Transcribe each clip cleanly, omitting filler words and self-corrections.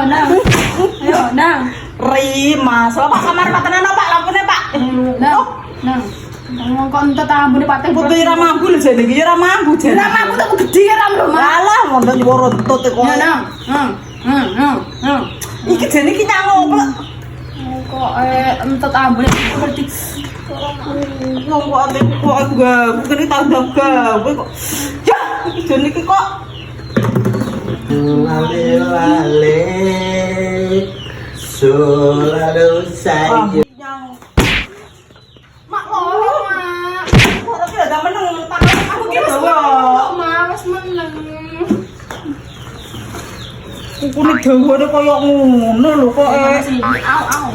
nang. Rima, selamat kamar Pak tenan Pak lampune Pak. Nang. Ngomong kok entet ambune Pak. Putih ra mampu lho jane iki ra mampu jane. Ra mampu tak gedhe ra lho, Mas. Alah ngono nyuwur entut kok. Nang. Iki jane iki nyang opo? Kok entet ambune ngerti. Wong kok ate kok enggak, kene tambah gawe kok. Ya, iki jane iki kok lale solo saja. Mak loro, Mak. Ora ki ada meneng tangan aku ki wis Mak wis meneng. kukune dawane koyo ngono lho kok Au.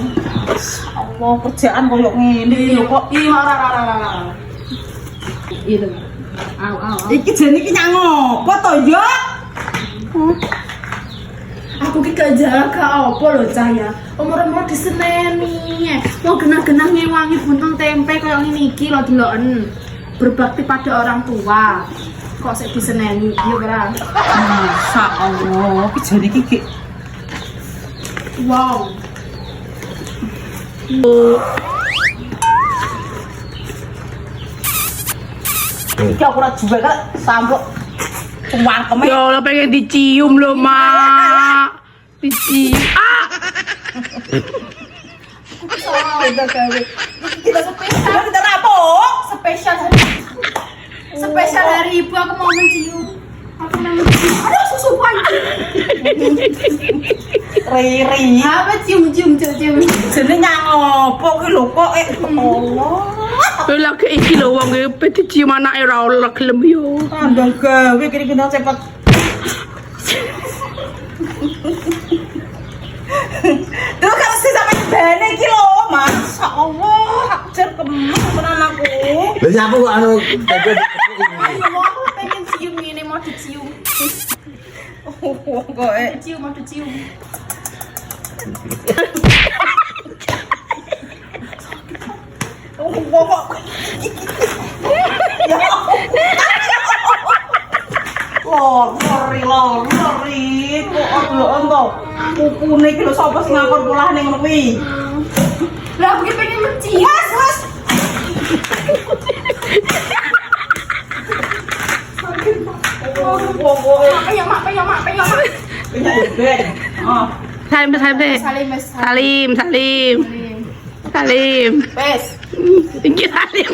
Allah kerjaan koyo ngene iki lho kok. Iya, ora. Itu. Au. Iki jane iki nyang opo to ya? Aku ki gak jaga apa lho Cahya. Umur-umur diseneni. Mau genah-genah ngewangi buntung tempe kayak ngene iki lho deloken. Berbakti pada orang tua. Kok sik diseneni yo ora. Masya Allah, iki jane iki Wow. iki aku ora jual kan sampluk cangkeme. Ya Allah pengen dicium loh, Mak. Dicium. Ah! Udah gawe. Kita spesial. Kita rapo? Spesial hari ibu aku mau mencium. Aku mau mencium. Aduh susupan. Riri. Apa cium. Jane nyang opo ki lho kok Allah. Kowe lagi iki lho wong e dicium anake ora oleh gelem yo. Tambah gawe kiri kita cepet. Terus kalau sih sampai bane iki lho, Masya Allah, hajar kemen tenan aku. Lha nyapa kok anu Ayo mau aku pengen cium ini mau dicium. Kok Mau dicium. kok lori kok delok ento kukune iki lho sapa sing ngakon polahane ngono kuwi. Lah aku ki pengen mencium. Wes Mak. Salim. Wes. Iki salim.